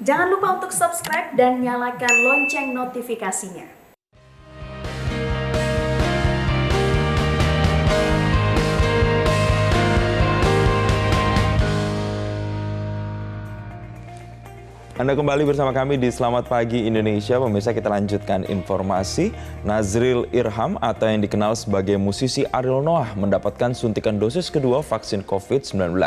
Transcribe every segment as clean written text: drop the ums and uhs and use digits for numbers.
Jangan lupa untuk subscribe dan nyalakan lonceng notifikasinya. Anda kembali bersama kami di Selamat Pagi Indonesia. Pemirsa, kita lanjutkan informasi. Nazril Irham atau yang dikenal sebagai musisi Ariel Noah mendapatkan suntikan dosis kedua vaksin COVID-19.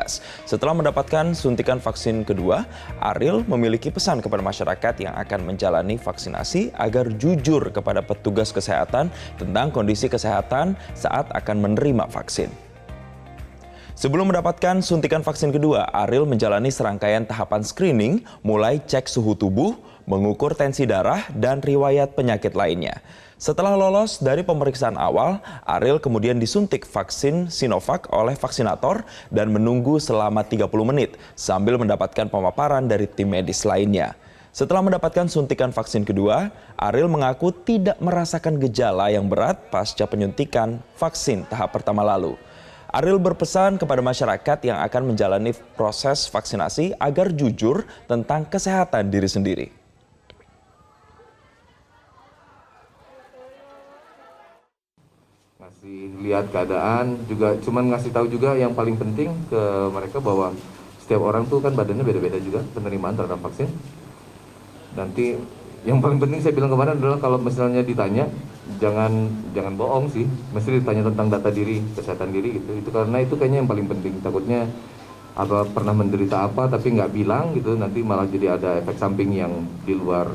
Setelah mendapatkan suntikan vaksin kedua, Ariel memiliki pesan kepada masyarakat yang akan menjalani vaksinasi agar jujur kepada petugas kesehatan tentang kondisi kesehatan saat akan menerima vaksin. Sebelum mendapatkan suntikan vaksin kedua, Ariel menjalani serangkaian tahapan screening, mulai cek suhu tubuh, mengukur tensi darah, dan riwayat penyakit lainnya. Setelah lolos dari pemeriksaan awal, Ariel kemudian disuntik vaksin Sinovac oleh vaksinator dan menunggu selama 30 menit sambil mendapatkan pemaparan dari tim medis lainnya. Setelah mendapatkan suntikan vaksin kedua, Ariel mengaku tidak merasakan gejala yang berat pasca penyuntikan vaksin tahap pertama lalu. Ariel berpesan kepada masyarakat yang akan menjalani proses vaksinasi agar jujur tentang kesehatan diri sendiri. Ngasih lihat keadaan, juga cuman ngasih tahu juga yang paling penting ke mereka bahwa setiap orang tuh kan badannya beda-beda juga penerimaan terhadap vaksin. Nanti yang paling penting saya bilang kemarin adalah kalau misalnya ditanya jangan bohong sih, mesti ditanya tentang data diri, kesehatan diri gitu. Itu karena itu kayaknya yang paling penting. Takutnya apa pernah menderita apa tapi nggak bilang gitu, nanti malah jadi ada efek samping yang di luar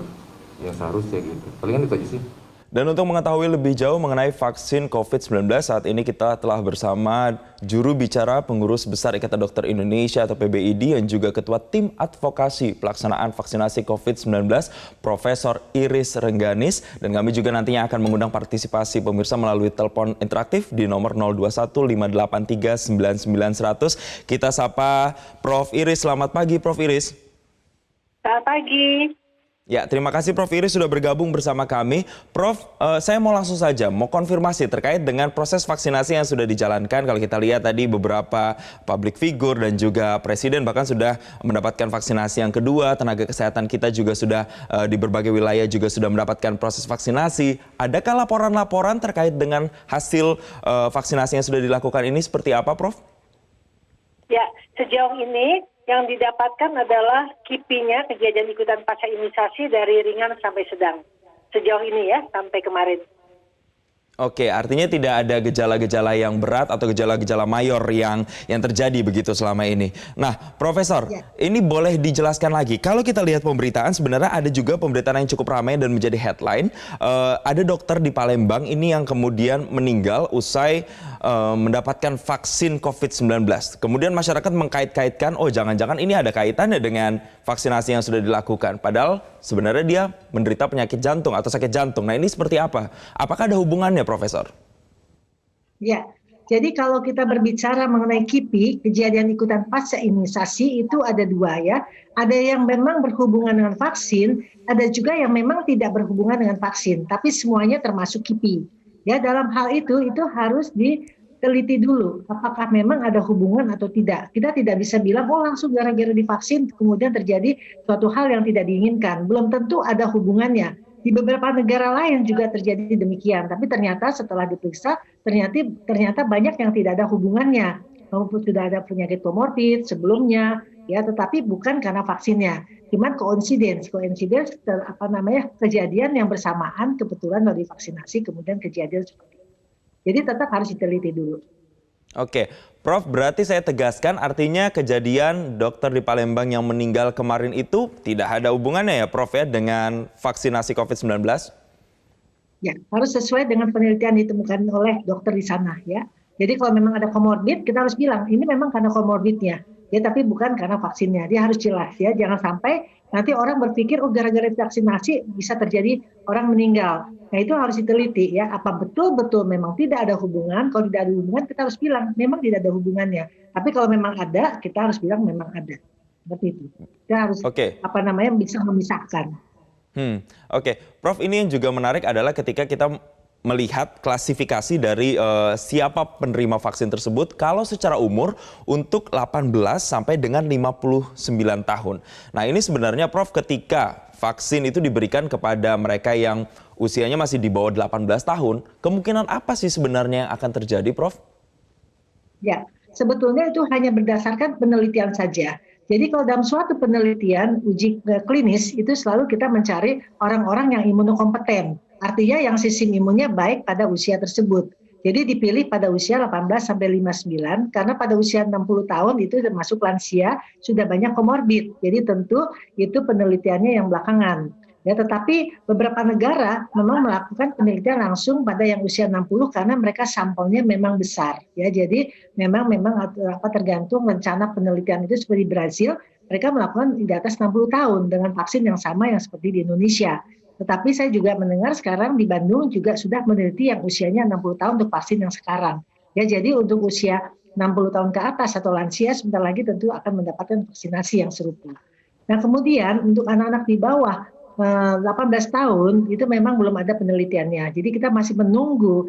yang seharusnya gitu. Palingan itu aja sih. Dan untuk mengetahui lebih jauh mengenai vaksin COVID-19, saat ini kita telah bersama juru bicara pengurus besar Ikatan Dokter Indonesia atau PBID yang juga ketua tim advokasi pelaksanaan vaksinasi COVID-19, Profesor Iris Rengganis. Dan kami juga nantinya akan mengundang partisipasi pemirsa melalui telepon interaktif di nomor 021-583-99-100. Kita sapa Prof. Iris. Selamat pagi, Prof. Iris. Selamat pagi. Ya, terima kasih Prof. Iris sudah bergabung bersama kami. Prof, saya mau langsung saja mau konfirmasi terkait dengan proses vaksinasi yang sudah dijalankan. Kalau kita lihat tadi beberapa public figure dan juga presiden bahkan sudah mendapatkan vaksinasi yang kedua. Tenaga kesehatan kita juga sudah di berbagai wilayah juga sudah mendapatkan proses vaksinasi. Adakah laporan-laporan terkait dengan hasil vaksinasi yang sudah dilakukan ini seperti apa, Prof? Ya, sejauh ini yang didapatkan adalah KIPI-nya, kejadian ikutan pasca imunisasi dari ringan sampai sedang. Sejauh ini ya, sampai kemarin. Oke, artinya tidak ada gejala-gejala yang berat atau gejala-gejala mayor yang terjadi begitu selama ini. Nah, Profesor, ini boleh dijelaskan lagi. Kalau kita lihat pemberitaan, sebenarnya ada juga pemberitaan yang cukup ramai dan menjadi headline. Ada dokter di Palembang ini yang kemudian meninggal usai mendapatkan vaksin COVID-19. Kemudian masyarakat mengkait-kaitkan, oh jangan-jangan ini ada kaitannya dengan vaksinasi yang sudah dilakukan. Padahal sebenarnya dia menderita penyakit jantung atau sakit jantung. Nah, ini seperti apa? Apakah ada hubungannya, Profesor? Ya, jadi kalau kita berbicara mengenai KIPI, kejadian ikutan pasca imunisasi itu ada dua ya. Ada yang memang berhubungan dengan vaksin, ada juga yang memang tidak berhubungan dengan vaksin, tapi semuanya termasuk KIPI. Ya, dalam hal itu harus diteliti dulu apakah memang ada hubungan atau tidak. Kita tidak bisa bilang oh langsung gara-gara divaksin kemudian terjadi suatu hal yang tidak diinginkan. Belum tentu ada hubungannya. Di beberapa negara lain juga terjadi demikian, tapi ternyata setelah diperiksa ternyata banyak yang tidak ada hubungannya, maupun sudah ada penyakit komorbid sebelumnya, ya, tetapi bukan karena vaksinnya. Cuman kejadian yang bersamaan kebetulan dari vaksinasi kemudian kejadian seperti itu. Jadi tetap harus diteliti dulu. Oke, Prof, berarti saya tegaskan artinya kejadian dokter di Palembang yang meninggal kemarin itu tidak ada hubungannya ya, Prof, ya, dengan vaksinasi COVID-19? Ya, harus sesuai dengan penelitian ditemukan oleh dokter di sana ya. Jadi kalau memang ada komorbid, kita harus bilang ini memang karena komorbidnya, ya, tapi bukan karena vaksinnya. Dia harus jelas ya, jangan sampai nanti orang berpikir oh gara-gara vaksinasi bisa terjadi orang meninggal. Nah, itu harus diteliti ya, apa betul-betul memang tidak ada hubungan. Kalau tidak ada hubungan kita harus bilang memang tidak ada hubungannya. Tapi kalau memang ada, kita harus bilang memang ada. Seperti itu. Kita harus bisa memisahkan. Oke, Prof, ini yang juga menarik adalah ketika kita melihat klasifikasi dari siapa penerima vaksin tersebut kalau secara umur untuk 18 sampai dengan 59 tahun. Nah ini sebenarnya Prof, ketika vaksin itu diberikan kepada mereka yang usianya masih di bawah 18 tahun, kemungkinan apa sih sebenarnya yang akan terjadi, Prof? Ya, sebetulnya itu hanya berdasarkan penelitian saja. Jadi kalau dalam suatu penelitian uji klinis itu selalu kita mencari orang-orang yang imunokompeten. Artinya yang sistem imunnya baik pada usia tersebut. Jadi dipilih pada usia 18 sampai 59 karena pada usia 60 tahun itu termasuk lansia sudah banyak komorbid. Jadi tentu itu penelitiannya yang belakangan. Ya, tetapi beberapa negara memang melakukan penelitian langsung pada yang usia 60 karena mereka sampelnya memang besar. Ya, jadi memang tergantung rencana penelitian itu seperti Brazil, mereka melakukan di atas 60 tahun dengan vaksin yang sama yang seperti di Indonesia. Tetapi saya juga mendengar sekarang di Bandung juga sudah meneliti yang usianya 60 tahun untuk vaksin yang sekarang. Ya, jadi untuk usia 60 tahun ke atas atau lansia sebentar lagi tentu akan mendapatkan vaksinasi yang serupa. Nah, kemudian untuk anak-anak di bawah 18 tahun itu memang belum ada penelitiannya. Jadi kita masih menunggu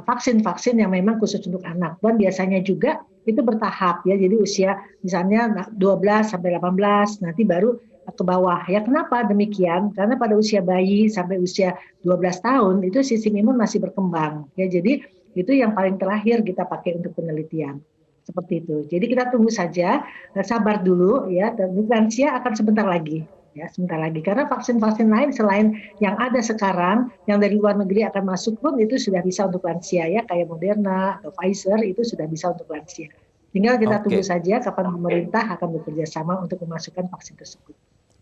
vaksin-vaksin yang memang khusus untuk anak. Dan biasanya juga itu bertahap ya. Jadi usia misalnya 12 sampai 18 nanti baru ke bawah. Ya kenapa demikian? Karena pada usia bayi sampai usia 12 tahun itu sistem imun masih berkembang. Ya jadi itu yang paling terakhir kita pakai untuk penelitian. Seperti itu. Jadi kita tunggu saja, sabar dulu ya. Dan lansia akan sebentar lagi. Ya, sebentar lagi. Karena vaksin-vaksin lain selain yang ada sekarang, yang dari luar negeri akan masuk pun itu sudah bisa untuk lansia ya, kayak Moderna atau Pfizer itu sudah bisa untuk lansia. Tinggal kita tunggu saja kapan pemerintah akan bekerja sama untuk memasukkan vaksin tersebut.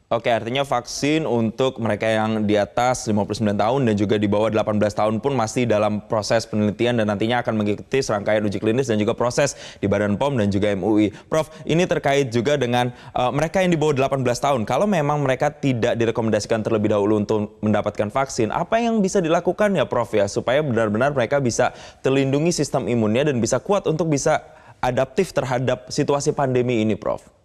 Oke, artinya vaksin untuk mereka yang di atas 59 tahun dan juga di bawah 18 tahun pun masih dalam proses penelitian dan nantinya akan mengikuti serangkaian uji klinis dan juga proses di Badan POM dan juga MUI. Prof, ini terkait juga dengan mereka yang di bawah 18 tahun. Kalau memang mereka tidak direkomendasikan terlebih dahulu untuk mendapatkan vaksin, apa yang bisa dilakukan ya Prof ya supaya benar-benar mereka bisa terlindungi sistem imunnya dan bisa kuat untuk bisa adaptif terhadap situasi pandemi ini, Prof?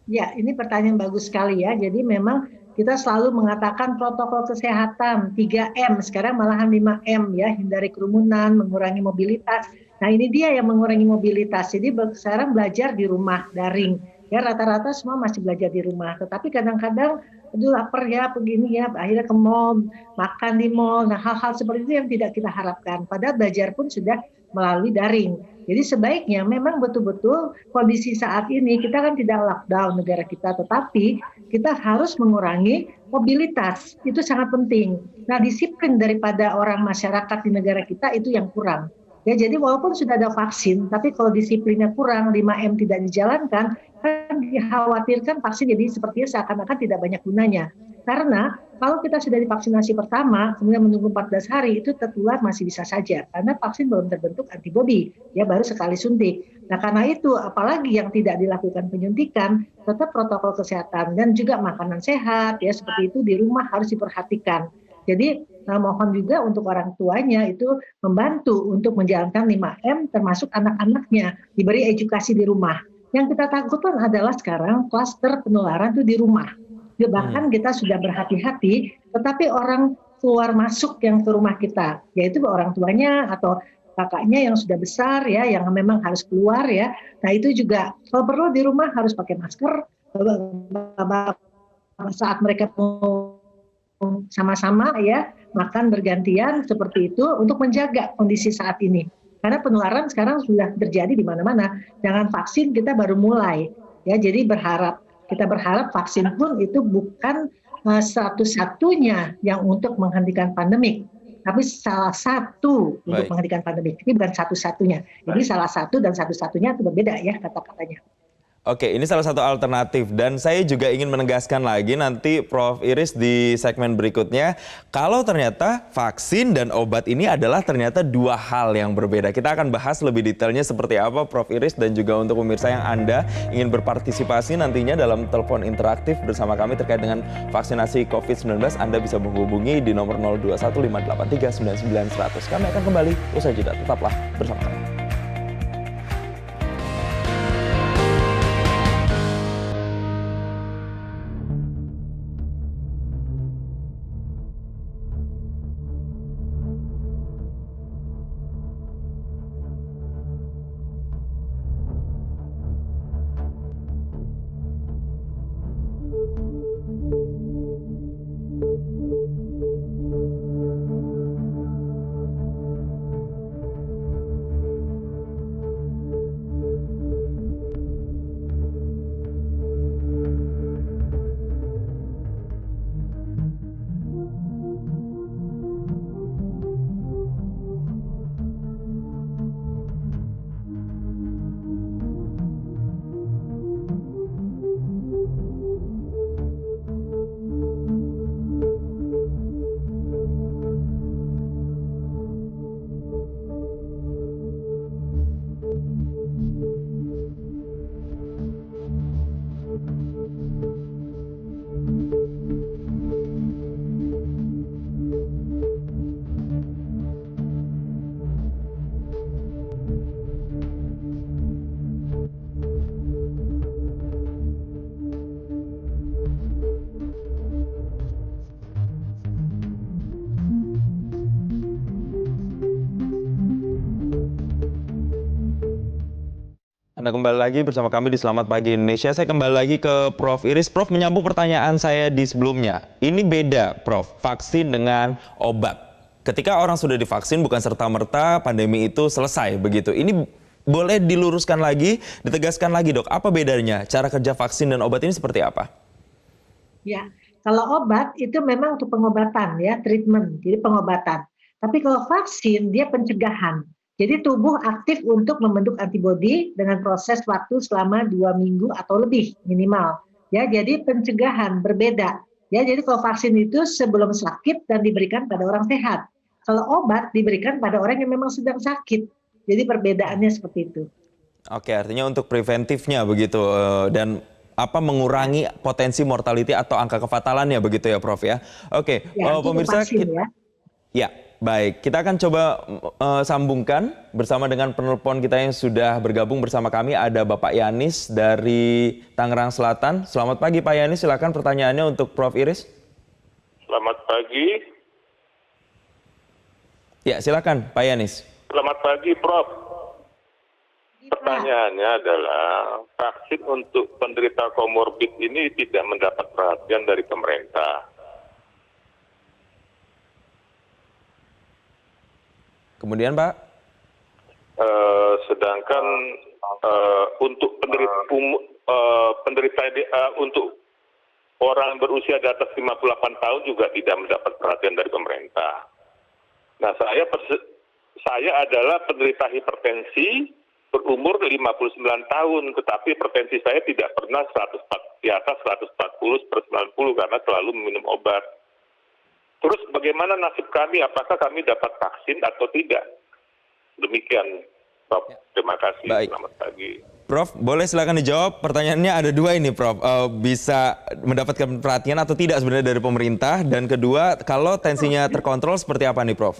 Ya, ini pertanyaan bagus sekali ya. Jadi memang kita selalu mengatakan protokol kesehatan 3M, sekarang malahan 5M ya, hindari kerumunan, mengurangi mobilitas. Nah ini dia yang mengurangi mobilitas. Jadi sekarang belajar di rumah, daring. Ya rata-rata semua masih belajar di rumah. Tetapi kadang-kadang, aduh lapar ya, begini ya, akhirnya ke mall, makan di mall. Nah hal-hal seperti itu yang tidak kita harapkan. Padahal belajar pun sudah melalui daring. Jadi sebaiknya memang betul-betul kondisi saat ini kita kan tidak lockdown negara kita, tetapi kita harus mengurangi mobilitas. Itu sangat penting. Nah disiplin daripada orang masyarakat di negara kita itu yang kurang. Ya jadi walaupun sudah ada vaksin, tapi kalau disiplinnya kurang, 5M tidak dijalankan, kan dikhawatirkan vaksin jadi sepertinya seakan-akan tidak banyak gunanya. Karena kalau kita sudah divaksinasi pertama, kemudian menunggu 14 hari, itu tertular masih bisa saja. Karena vaksin belum terbentuk antibodi, ya baru sekali suntik. Nah karena itu, apalagi yang tidak dilakukan penyuntikan, tetap protokol kesehatan dan juga makanan sehat, ya seperti itu di rumah harus diperhatikan. Jadi mohon juga untuk orang tuanya itu membantu untuk menjalankan 5M termasuk anak-anaknya, diberi edukasi di rumah. Yang kita takutkan adalah sekarang klaster penularan itu di rumah. Bahkan kita sudah berhati-hati, tetapi orang keluar masuk yang ke rumah kita, yaitu orang tuanya atau kakaknya yang sudah besar ya, yang memang harus keluar ya. Nah itu juga kalau perlu di rumah harus pakai masker saat mereka mau sama-sama ya makan bergantian seperti itu untuk menjaga kondisi saat ini. Karena penularan sekarang sudah terjadi di mana-mana. Jangan vaksin kita baru mulai ya, jadi kita berharap vaksin pun itu bukan satu-satunya yang untuk menghentikan pandemik, tapi salah satu untuk menghentikan pandemik. Ini bukan satu-satunya. Jadi salah satu dan satu-satunya itu berbeda ya kata-katanya. Oke, ini salah satu alternatif dan saya juga ingin menegaskan lagi nanti Prof Iris di segmen berikutnya kalau ternyata vaksin dan obat ini adalah ternyata dua hal yang berbeda. Kita akan bahas lebih detailnya seperti apa Prof Iris dan juga untuk pemirsa yang Anda ingin berpartisipasi nantinya dalam telepon interaktif bersama kami terkait dengan vaksinasi COVID-19, Anda bisa menghubungi di nomor 0215839900. Kami akan kembali usai jeda, tetaplah bersama kami. Anda kembali lagi bersama kami di Selamat Pagi Indonesia. Saya kembali lagi ke Prof. Iris. Prof, menyambung pertanyaan saya di sebelumnya. Ini beda, Prof, vaksin dengan obat. Ketika orang sudah divaksin bukan serta-merta pandemi itu selesai begitu. Ini boleh diluruskan lagi, ditegaskan lagi, Dok. Apa bedanya? Cara kerja vaksin dan obat ini seperti apa? Ya, kalau obat itu memang untuk pengobatan ya, treatment, jadi pengobatan. Tapi kalau vaksin dia pencegahan. Jadi tubuh aktif untuk membentuk antibodi dengan proses waktu selama 2 minggu atau lebih minimal. Ya, jadi pencegahan berbeda. Ya, jadi kalau vaksin itu sebelum sakit dan diberikan pada orang sehat. Kalau obat diberikan pada orang yang memang sedang sakit. Jadi perbedaannya seperti itu. Oke, artinya untuk preventifnya begitu dan mengurangi potensi mortality atau angka kefatalannya begitu ya, Prof ya. Oke, Ya, pemirsa vaksin, ya. Ya, baik. Kita akan coba sambungkan bersama dengan penelpon kita yang sudah bergabung bersama kami. Ada Bapak Yanis dari Tangerang Selatan. Selamat pagi Pak Yanis, silakan pertanyaannya untuk Prof. Iris. Selamat pagi. Ya, silakan Pak Yanis. Selamat pagi, Prof. Pertanyaannya adalah, vaksin untuk penderita komorbid ini tidak mendapat perhatian dari pemerintah. Kemudian Pak? Sedangkan untuk untuk orang berusia di atas 58 tahun juga tidak mendapat perhatian dari pemerintah. Nah, saya adalah penderita hipertensi berumur 59 tahun, tetapi hipertensi saya tidak pernah di atas 140/90 karena selalu meminum obat. Terus bagaimana nasib kami? Apakah kami dapat vaksin atau tidak? Demikian, Prof. Terima kasih. Baik. Selamat pagi. Prof, boleh silakan dijawab. Pertanyaannya ada dua ini, Prof. Bisa mendapatkan perhatian atau tidak sebenarnya dari pemerintah? Dan kedua, kalau tensinya terkontrol seperti apa nih, Prof?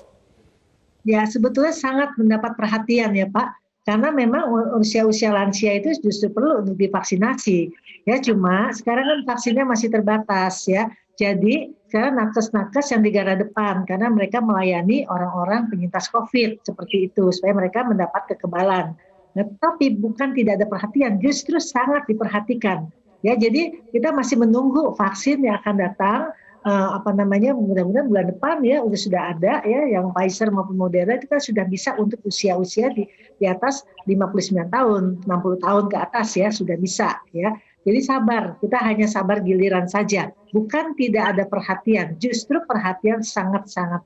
Ya, sebetulnya sangat mendapat perhatian ya Pak. Karena memang usia-usia lansia itu justru perlu untuk divaksinasi. Ya, cuma sekarang kan vaksinnya masih terbatas ya. Jadi sekarang nakes-nakes yang di garda depan karena mereka melayani orang-orang penyintas COVID seperti itu supaya mereka mendapat kekebalan. Nah, tapi bukan tidak ada perhatian, justru sangat diperhatikan. Ya, jadi kita masih menunggu vaksin yang akan datang. Mudah-mudahan bulan depan ya sudah ada ya yang Pfizer maupun Moderna itu kan sudah bisa untuk usia-usia di atas 59 tahun, 60 tahun ke atas ya sudah bisa ya. Jadi sabar, kita hanya sabar giliran saja. Bukan tidak ada perhatian, justru perhatian sangat-sangat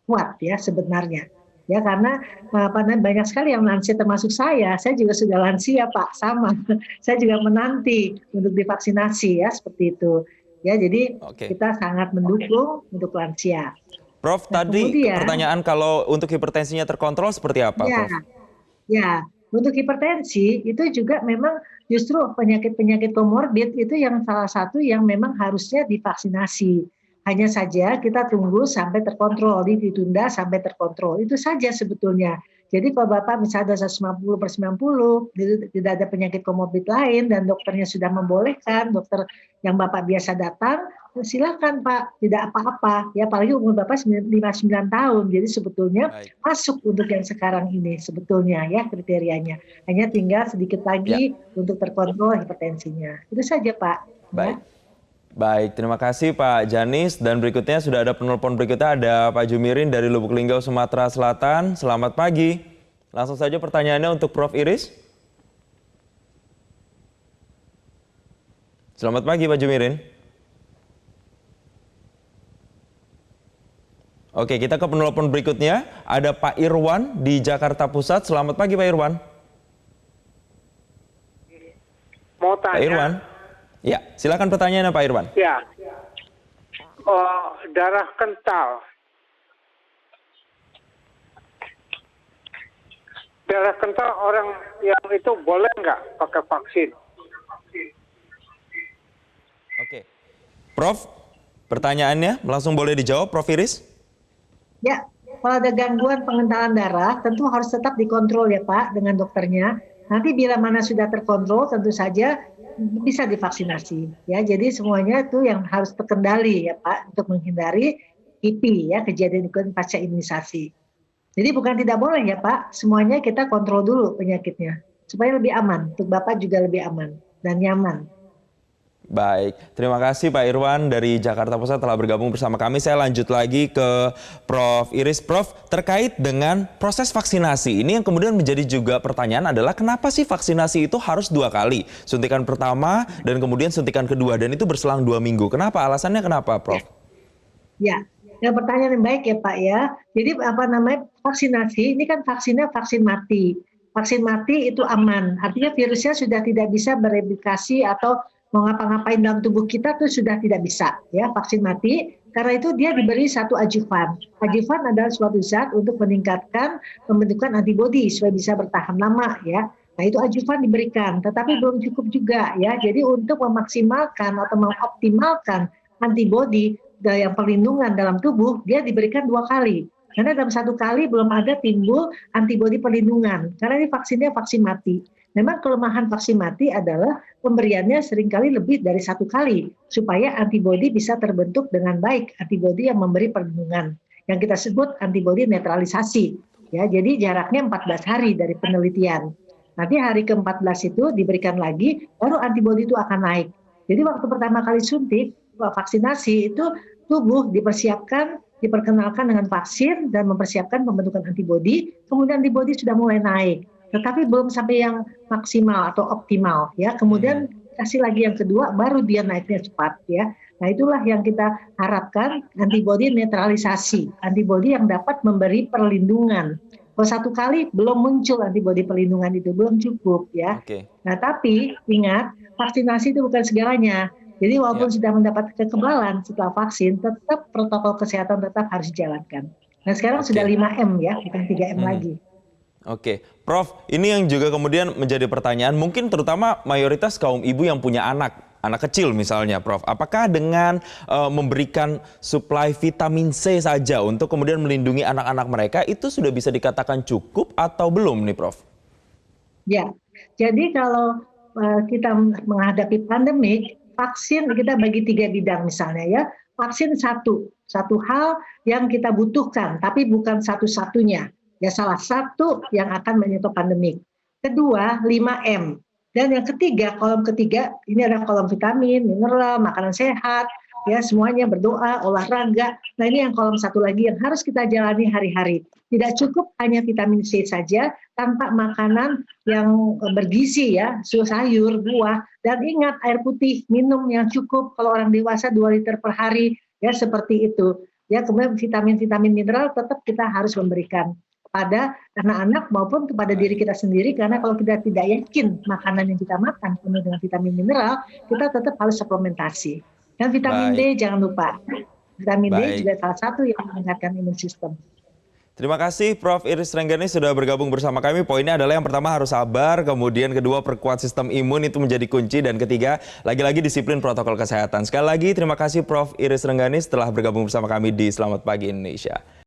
kuat ya sebenarnya. Ya karena banyak sekali yang lansia termasuk saya juga sudah lansia Pak, sama. Saya juga menanti untuk divaksinasi ya seperti itu. Ya, jadi kita sangat mendukung untuk lansia. Prof, Nah, tadi kemudian, pertanyaan kalau untuk hipertensinya terkontrol seperti apa, ya, Prof? ya, untuk hipertensi itu juga memang justru penyakit-penyakit komorbid itu yang salah satu yang memang harusnya divaksinasi. Hanya saja kita tunggu sampai terkontrol, ditunda sampai terkontrol. Itu saja sebetulnya. Jadi kalau Bapak misalnya ada 150/90, tidak ada penyakit komorbid lain dan dokternya sudah membolehkan, dokter yang Bapak biasa datang, silakan Pak, tidak apa-apa. Ya apalagi umur Bapak 59 tahun, jadi sebetulnya masuk untuk yang sekarang ini sebetulnya ya kriterianya. Hanya tinggal sedikit lagi untuk terkontrol hipertensinya. Itu saja Pak. Baik. Baik, terima kasih Pak Janis. Dan berikutnya sudah ada penelpon berikutnya, ada Pak Jumirin dari Lubuk Linggau, Sumatera Selatan. Selamat pagi. Langsung saja pertanyaannya untuk Prof. Iris. Selamat pagi Pak Jumirin. Oke, kita ke penelpon berikutnya. Ada Pak Irwan di Jakarta Pusat. Selamat pagi Pak Irwan. Mau tanya. Pak Irwan. Ya, silakan pertanyaannya Pak Irwan. Ya, darah kental. Darah kental orang yang itu boleh nggak pakai vaksin? Oke, Prof, pertanyaannya langsung boleh dijawab, Prof. Iris? Ya, kalau ada gangguan pengentalan darah, tentu harus tetap dikontrol ya Pak dengan dokternya. Nanti bila mana sudah terkontrol, tentu saja bisa divaksinasi ya. Jadi semuanya itu yang harus terkendali ya Pak untuk menghindari KIPI ya, kejadian ikutan pasca imunisasi. Jadi bukan tidak boleh ya Pak, semuanya kita kontrol dulu penyakitnya. supaya lebih aman, untuk Bapak juga lebih aman dan nyaman. Baik, terima kasih Pak Irwan dari Jakarta Pusat telah bergabung bersama kami. Saya lanjut lagi ke Prof. Iris. Prof, terkait dengan proses vaksinasi, ini yang kemudian menjadi juga pertanyaan adalah kenapa sih vaksinasi itu harus 2 kali? Suntikan pertama dan kemudian suntikan kedua, dan itu berselang 2 minggu. Kenapa? Alasannya kenapa, Prof? Ya, pertanyaan yang baik ya Pak ya. Jadi vaksinasi ini kan vaksinnya vaksin mati. Vaksin mati itu aman, artinya virusnya sudah tidak bisa bereplikasi atau mau ngapa-ngapain dalam tubuh kita tuh sudah tidak bisa ya vaksin mati. Karena itu dia diberi satu adjuvan. Adjuvan adalah suatu zat untuk meningkatkan pembentukan antibodi supaya bisa bertahan lama ya. Nah itu adjuvan diberikan, tetapi belum cukup juga ya. Jadi untuk memaksimalkan atau mengoptimalkan antibodi yang perlindungan dalam tubuh, dia diberikan 2 kali. Karena dalam 1 kali belum ada timbul antibodi perlindungan. Karena ini vaksinnya vaksin mati. Memang kelemahan vaksin mati adalah pemberiannya seringkali lebih dari 1 kali supaya antibodi bisa terbentuk dengan baik, antibodi yang memberi perlindungan yang kita sebut antibodi netralisasi ya. Jadi jaraknya 14 hari dari penelitian. Nanti hari ke-14 itu diberikan lagi, baru antibodi itu akan naik. Jadi waktu pertama kali suntik vaksinasi itu tubuh diperkenalkan dengan vaksin dan mempersiapkan pembentukan antibodi, kemudian antibodi sudah mulai naik. Tetapi belum sampai yang maksimal atau optimal ya. Kemudian kasih lagi yang kedua baru dia naiknya cepat ya. Nah, itulah yang kita harapkan, antibodi netralisasi, antibodi yang dapat memberi perlindungan. Kalau 1 kali belum muncul antibodi perlindungan itu belum cukup ya. Nah, tapi ingat vaksinasi itu bukan segalanya. Jadi walaupun sudah mendapat kekebalan setelah vaksin, tetap protokol kesehatan tetap harus dijalankan. Nah, sekarang sudah 5M ya, bukan 3M lagi. Oke, Prof, ini yang juga kemudian menjadi pertanyaan, mungkin terutama mayoritas kaum ibu yang punya anak kecil misalnya, Prof. Apakah dengan memberikan suplai vitamin C saja untuk kemudian melindungi anak-anak mereka, itu sudah bisa dikatakan cukup atau belum nih, Prof? Ya, jadi kalau kita menghadapi pandemik, vaksin kita bagi 3 bidang misalnya ya. Vaksin satu hal yang kita butuhkan, tapi bukan satu-satunya. Ya salah satu yang akan menyetop pandemik. Kedua, 5M. Dan yang ketiga, kolom ketiga, ini ada kolom vitamin, mineral, makanan sehat, ya semuanya berdoa, olahraga. Nah ini yang kolom satu lagi yang harus kita jalani hari-hari. Tidak cukup hanya vitamin C saja, tanpa makanan yang bergizi ya, sayur, buah. Dan ingat air putih, minum yang cukup, kalau orang dewasa 2 liter per hari, ya seperti itu. Ya kemudian vitamin-vitamin mineral tetap kita harus memberikan pada anak-anak maupun kepada diri kita sendiri, karena kalau kita tidak yakin makanan yang kita makan penuh dengan vitamin mineral, kita tetap harus suplementasi. Dan vitamin D jangan lupa, vitamin D juga salah satu yang meningkatkan imun sistem. Terima kasih Prof. Iris Renggani sudah bergabung bersama kami. Poinnya adalah yang pertama harus sabar, kemudian kedua perkuat sistem imun itu menjadi kunci, dan ketiga lagi-lagi disiplin protokol kesehatan. Sekali lagi terima kasih Prof. Iris Renggani setelah bergabung bersama kami di Selamat Pagi Indonesia.